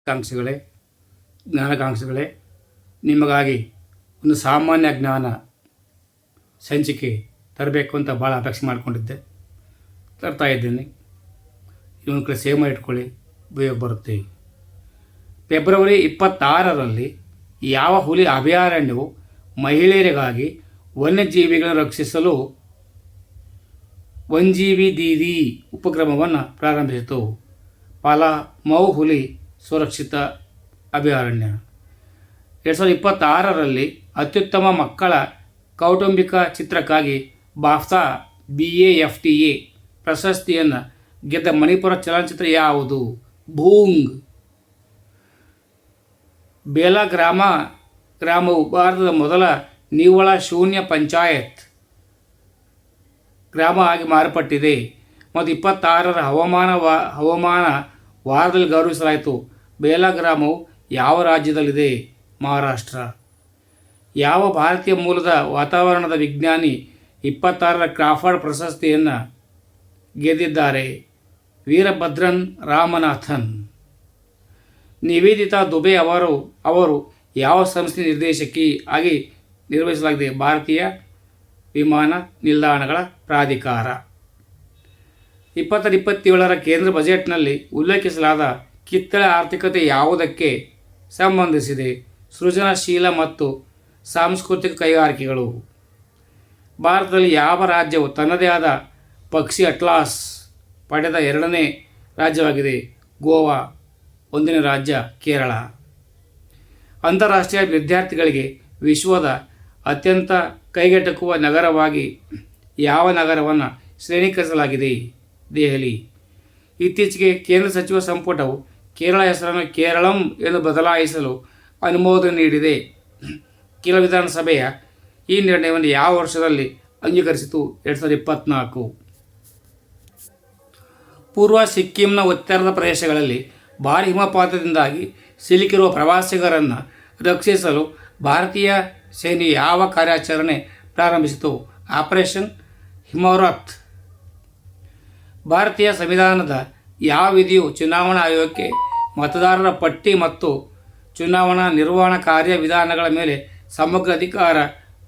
ಜ್ಞಾನಾಕಾಂಕ್ಷಿಗಳೇ ನಿಮಗಾಗಿ ಒಂದು ಸಾಮಾನ್ಯ ಜ್ಞಾನ ಸಂಚಿಕೆ ತರಬೇಕು ಅಂತ ಭಾಳ ಅಪೇಕ್ಷೆ ಮಾಡಿಕೊಂಡಿದ್ದೆ. ತರ್ತಾ ಇದ್ದೀನಿ. ಇವನ ಕಡೆ ಸೇವ್ ಮಾಡಿ ಇಟ್ಕೊಳ್ಳಿ, ಉಪಯೋಗ ಬರುತ್ತೆ. ಫೆಬ್ರವರಿ 26ರಲ್ಲಿ ಯಾವ ಹುಲಿ ಅಭಯಾರಣ್ಯವು ಮಹಿಳೆಯರಿಗಾಗಿ ವನ್ಯಜೀವಿಗಳನ್ನು ರಕ್ಷಿಸಲು ವನ್ಜೀವಿ ದೀದಿ ಉಪಕ್ರಮವನ್ನು ಪ್ರಾರಂಭಿಸಿತು? ಪಾಲಮೌ ಹುಲಿ ಸುರಕ್ಷಿತ ಅಭಯಾರಣ್ಯ. 2026ರಲ್ಲಿ ಅತ್ಯುತ್ತಮ ಮಕ್ಕಳ ಕೌಟುಂಬಿಕ ಚಿತ್ರಕ್ಕಾಗಿ ಬಾಫ್ತಾ BAFTA ಪ್ರಶಸ್ತಿಯನ್ನು ಗೆದ್ದ ಮಣಿಪುರ ಚಲನಚಿತ್ರ ಯಾವುದು? ಭೂಂಗ್. ಬೇಲಾ ಗ್ರಾಮವು ಭಾರತದ ಮೊದಲ ನಿವ್ವಳ ಶೂನ್ಯ ಪಂಚಾಯತ್ ಗ್ರಾಮ ಆಗಿ ಮಾರ್ಪಟ್ಟಿದೆ ಮತ್ತು 26ರ ಹವಾಮಾನ ವಾರದಲ್ಲಿ ಗೌರವಿಸಲಾಯಿತು. ಬೇಲಾ ಗ್ರಾಮವು ಯಾವ ರಾಜ್ಯದಲ್ಲಿದೆ? ಮಹಾರಾಷ್ಟ್ರ. ಯಾವ ಭಾರತೀಯ ಮೂಲದ ವಾತಾವರಣದ ವಿಜ್ಞಾನಿ 26ರ ಕ್ರಾಫರ್ಡ್ ಪ್ರಶಸ್ತಿಯನ್ನು ಗೆದ್ದಿದ್ದಾರೆ? ವೀರಭದ್ರನ್ ರಾಮನಾಥನ್. ನಿವೇದಿತಾ ದುಬೆ ಅವರು ಯಾವ ಸಂಸ್ಥೆ ನಿರ್ದೇಶಕಿ ಆಗಿ ನಿರ್ವಹಿಸಲಾಗಿದೆ? ಭಾರತೀಯ ವಿಮಾನ ನಿಲ್ದಾಣಗಳ ಪ್ರಾಧಿಕಾರ. 2027ರ ಕೇಂದ್ರ ಬಜೆಟ್ನಲ್ಲಿ ಉಲ್ಲೇಖಿಸಲಾದ ಕಿತ್ತಳೆ ಆರ್ಥಿಕತೆ ಯಾವುದಕ್ಕೆ ಸಂಬಂಧಿಸಿದೆ? ಸೃಜನಶೀಲ ಮತ್ತು ಸಾಂಸ್ಕೃತಿಕ ಕೈಗಾರಿಕೆಗಳು. ಭಾರತದಲ್ಲಿ ಯಾವ ರಾಜ್ಯವು ತನ್ನದೇ ಆದ ಪಕ್ಷಿ ಅಟ್ಲಾಸ್ ಪಡೆದ 2ನೇ ರಾಜ್ಯವಾಗಿದೆ? ಗೋವಾ. 1ನೇ ರಾಜ್ಯ ಕೇರಳ. ಅಂತಾರಾಷ್ಟ್ರೀಯ ವಿದ್ಯಾರ್ಥಿಗಳಿಗೆ ವಿಶ್ವದ ಅತ್ಯಂತ ಕೈಗೆಟಕುವ ನಗರವಾಗಿ ಯಾವ ನಗರವನ್ನು ಶ್ರೇಣೀಕರಿಸಲಾಗಿದೆ? ದೆಹಲಿ. ಇತ್ತೀಚೆಗೆ ಕೇಂದ್ರ ಸಚಿವ ಸಂಪುಟವು ಕೇರಳ ಹೆಸರನ್ನು ಕೇರಳಂ ಎಂದು ಬದಲಾಯಿಸಲು ಅನುಮೋದನೆ ನೀಡಿದೆ. ಕೇರಳ ವಿಧಾನಸಭೆಯ ಈ ನಿರ್ಣಯವನ್ನು ಯಾವ ವರ್ಷದಲ್ಲಿ ಅಂಗೀಕರಿಸಿತು? 2024. ಪೂರ್ವ ಸಿಕ್ಕಿಂನ ಉತ್ತರದ ಪ್ರದೇಶಗಳಲ್ಲಿ ಭಾರೀ ಹಿಮಪಾತದಿಂದಾಗಿ ಸಿಲುಕಿರುವ ಪ್ರವಾಸಿಗರನ್ನು ರಕ್ಷಿಸಲು ಭಾರತೀಯ ಸೇನೆಯು ಯಾವ ಕಾರ್ಯಾಚರಣೆ ಪ್ರಾರಂಭಿಸಿತು? ಆಪರೇಷನ್ ಹಿಮವೃತ್. ಭಾರತೀಯ ಸಂವಿಧಾನದ ಯಾವ ವಿಧಿಯು ಚುನಾವಣಾ ಆಯೋಗಕ್ಕೆ ಮತದಾರರ ಪಟ್ಟಿ ಮತ್ತು ಚುನಾವಣಾ ನಿರ್ವಹಣಾ ಕಾರ್ಯವಿಧಾನಗಳ ಮೇಲೆ ಸಮಗ್ರ ಅಧಿಕಾರ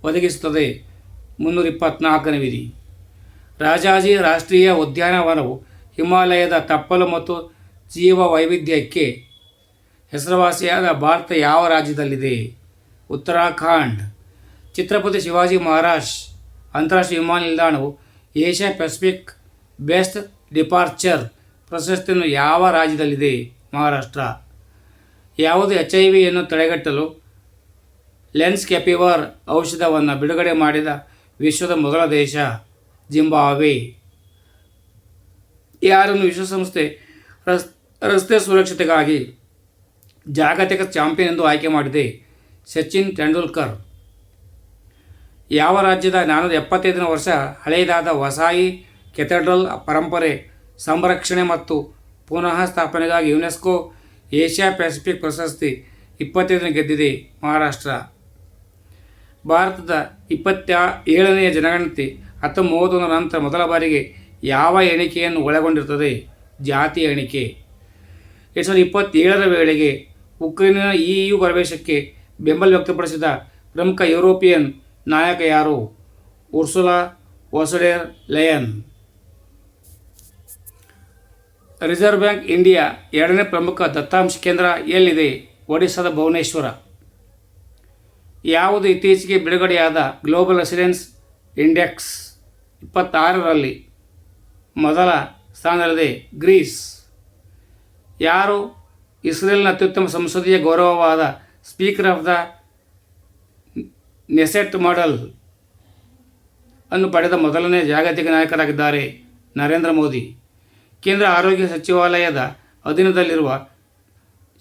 ಒದಗಿಸುತ್ತದೆ? 324ನೇ ವಿಧಿ. ರಾಜಾಜಿ ರಾಷ್ಟ್ರೀಯ ಉದ್ಯಾನವನವು ಹಿಮಾಲಯದ ತಪ್ಪಲು ಮತ್ತು ಜೀವ ವೈವಿಧ್ಯಕ್ಕೆ ಹೆಸರುವಾಸಿಯಾದ ಭಾರತ ಯಾವ ರಾಜ್ಯದಲ್ಲಿದೆ? ಉತ್ತರಾಖಂಡ್. ಛತ್ರಪತಿ ಶಿವಾಜಿ ಮಹಾರಾಜ್ ಅಂತಾರಾಷ್ಟ್ರೀಯ ವಿಮಾನ ನಿಲ್ದಾಣವು ಏಷ್ಯಾ ಪೆಸಿಫಿಕ್ ಬೆಸ್ಟ್ ಡಿಪಾರ್ಚರ್ ಪ್ರಶಸ್ತಿಯನ್ನು ಯಾವ ರಾಜ್ಯದಲ್ಲಿದೆ? ಮಹಾರಾಷ್ಟ್ರ. ಯಾವುದು HIV ತಡೆಗಟ್ಟಲು ಲೆನ್ಸ್ಕೆಪಿವರ್ ಔಷಧವನ್ನು ಬಿಡುಗಡೆ ಮಾಡಿದ ವಿಶ್ವದ ಮೊದಲ ದೇಶ? ಜಿಂಬಾಬ್ವೆ. ಯಾರನ್ನು ವಿಶ್ವಸಂಸ್ಥೆ ರಸ್ತೆ ಸುರಕ್ಷತೆಗಾಗಿ ಜಾಗತಿಕ ಚಾಂಪಿಯನ್ ಎಂದು ಆಯ್ಕೆ ಮಾಡಿದೆ? ಸಚಿನ್ ತೆಂಡೂಲ್ಕರ್. ಯಾವ ರಾಜ್ಯದ 475 ವರ್ಷ ಹಳೆಯದಾದ ವಸಾಯಿ ಕೆಥೆಡ್ರಲ್ ಪರಂಪರೆ ಸಂರಕ್ಷಣೆ ಮತ್ತು ಪುನಃ ಸ್ಥಾಪನೆಗಾಗಿ ಯುನೆಸ್ಕೋ ಏಷ್ಯಾ ಪೆಸಿಫಿಕ್ ಪ್ರಶಸ್ತಿ 25ನೇ ಗೆದ್ದಿದೆ? ಮಹಾರಾಷ್ಟ್ರ. ಭಾರತದ 27ನೇ ಜನಗಣತಿ 1931 ನಂತರ ಮೊದಲ ಬಾರಿಗೆ ಯಾವ ಎಣಿಕೆಯನ್ನು ಒಳಗೊಂಡಿರುತ್ತದೆ? ಜಾತಿ ಎಣಿಕೆ. 2027ರ ವೇಳೆಗೆ ಉಕ್ರೇನಿನ EU ಪ್ರವೇಶಕ್ಕೆ ಬೆಂಬಲ ವ್ಯಕ್ತಪಡಿಸಿದ ಪ್ರಮುಖ ಯುರೋಪಿಯನ್ ನಾಯಕ ಯಾರು? Ursula von der Leyen. Reserve bank India 2ನೇ ಪ್ರಮುಖ ದತ್ತಾಂಶ ಕೇಂದ್ರ ಎಲ್ಲಿದೆ? ಒಡಿಶಾದ ಭುವನೇಶ್ವರ. ಯಾವುದು ಇತ್ತೀಚೆಗೆ ಬಿಡುಗಡೆಯಾದ ಗ್ಲೋಬಲ್ ರೆಸಿಡೆನ್ಸ್ ಇಂಡೆಕ್ಸ್ 26ರಲ್ಲಿ ಮೊದಲ ಸ್ಥಾನದಲ್ಲಿದೆ? ಗ್ರೀಸ್. ಯಾರು ಇಸ್ರೇಲ್ನ ಅತ್ಯುತ್ತಮ ಸಂಸದೀಯ ಗೌರವವಾದ speaker of the Knesset model ಅನ್ನು ಪಡೆದ ಮೊದಲನೇ ಜಾಗತಿಕ ನಾಯಕರಾಗಿದ್ದಾರೆ? ನರೇಂದ್ರ ಮೋದಿ. ಕೇಂದ್ರ ಆರೋಗ್ಯ ಸಚಿವಾಲಯದ ಅಧೀನದಲ್ಲಿರುವ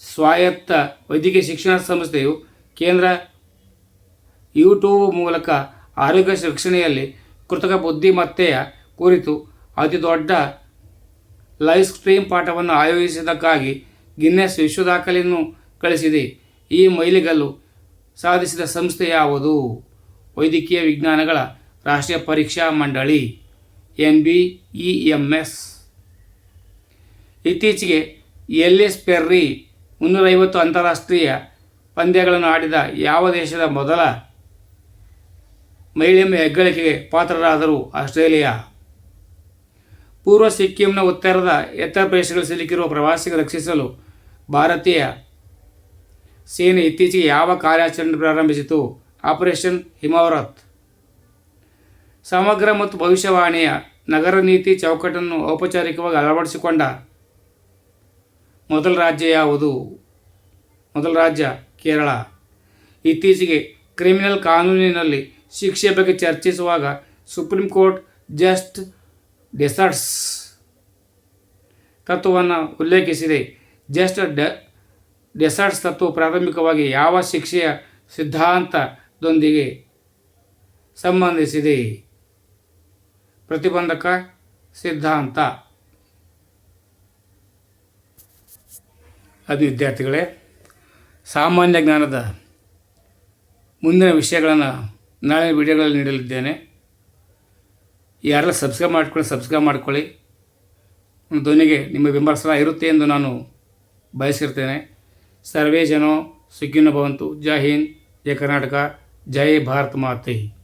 ಸ್ವಾಯತ್ತ ವೈದ್ಯಕೀಯ ಶಿಕ್ಷಣ ಸಂಸ್ಥೆಯು ಕೇಂದ್ರ YouTube ಮೂಲಕ ಆರೋಗ್ಯ ರಕ್ಷಣೆಯಲ್ಲಿ ಕೃತಕ ಬುದ್ಧಿಮತ್ತೆಯ ಕುರಿತು ಅತಿದೊಡ್ಡ ಲೈವ್ ಸ್ಟ್ರೀಮ್ ಪಾಠವನ್ನು ಆಯೋಜಿಸಿದ್ದಕ್ಕಾಗಿ ಗಿನ್ನೆಸ್ ವಿಶ್ವ ದಾಖಲೆಯನ್ನು ಗಳಿಸಿದೆ. ಈ ಮೈಲಿಗಲ್ಲು ಸಾಧಿಸಿದ ಸಂಸ್ಥೆ ಯಾವುದು? ವೈದ್ಯಕೀಯ ವಿಜ್ಞಾನಗಳ ರಾಷ್ಟ್ರೀಯ ಪರೀಕ್ಷಾ ಮಂಡಳಿ NBEMS. ಇತ್ತೀಚೆಗೆ ಎಲ್ಲಿಸ್ ಪೆರ್ರಿ 350 ಅಂತಾರಾಷ್ಟ್ರೀಯ ಪಂದ್ಯಗಳನ್ನು ಆಡಿದ ಯಾವ ದೇಶದ ಮೊದಲ ಮಹಿಳೆ ಹೆಗ್ಗಳಿಕೆಗೆ ಪಾತ್ರರಾದರು? ಆಸ್ಟ್ರೇಲಿಯಾ. ಪೂರ್ವ ಸಿಕ್ಕಿಂನ ಉತ್ತರದ ಎತ್ತರ ಪ್ರದೇಶಗಳಲ್ಲಿ ಸಿಲುಕಿರುವ ಪ್ರವಾಸಿಗರನ್ನು ರಕ್ಷಿಸಲು ಭಾರತೀಯ ಸೇನೆ ಇತ್ತೀಚೆಗೆ ಯಾವ ಕಾರ್ಯಾಚರಣೆ ಪ್ರಾರಂಭಿಸಿತು? ಆಪರೇಷನ್ ಹಿಮವರತ್. ಸಮಗ್ರ ಮತ್ತು ಭವಿಷ್ಯವಾಣಿಯ ನಗರ ನೀತಿ ಚೌಕಟ್ಟನ್ನು ಔಪಚಾರಿಕವಾಗಿ ಅಳವಡಿಸಿಕೊಂಡ ಮೊದಲ ರಾಜ್ಯ ಯಾವುದು? ಮೊದಲ ರಾಜ್ಯ ಕೇರಳ. ಇತ್ತೀಚೆಗೆ ಕ್ರಿಮಿನಲ್ ಕಾನೂನಿನಲ್ಲಿ ಶಿಕ್ಷೆ ಬಗ್ಗೆ ಚರ್ಚಿಸುವಾಗ ಸುಪ್ರೀಂ ಕೋರ್ಟ್ ಜಸ್ಟ್ ಡೆಸರ್ಟ್ಸ್ ತತ್ವವನ್ನು ಉಲ್ಲೇಖಿಸಿದೆ. ಜಸ್ಟ್ ಡೆಸರ್ಟ್ಸ್ ತತ್ವ ಪ್ರಾಥಮಿಕವಾಗಿ ಯಾವ ಶಿಕ್ಷೆಯ ಸಿದ್ಧಾಂತದೊಂದಿಗೆ ಸಂಬಂಧಿಸಿದೆ? ಪ್ರತಿಬಂಧಕ ಸಿದ್ಧಾಂತ. ಅದು ವಿದ್ಯಾರ್ಥಿಗಳೇ, ಸಾಮಾನ್ಯ ಜ್ಞಾನದ ಮುಂದಿನ ವಿಷಯಗಳನ್ನು ನಾಳೆ ವಿಡಿಯೋಗಳಲ್ಲಿ ನೀಡಲಿದ್ದೇನೆ. ಯಾರೆಲ್ಲ ಸಬ್ಸ್ಕ್ರೈಬ್ ಮಾಡ್ಕೊಳ್ಳಿ. ಧ್ವನಿಗೆ ನಿಮ್ಮ ಬೆಂಬಲ ಇರುತ್ತೆ ಎಂದು ನಾನು ಬಯಸಿರ್ತೇನೆ. ಸರ್ವೇ ಜನೋ ಸುಖಿನೋ ಭವಂತು. ಜೈ ಹಿಂದ್, ಜೈ ಕರ್ನಾಟಕ, ಜೈ ಭಾರತ್ ಮಾತೆ.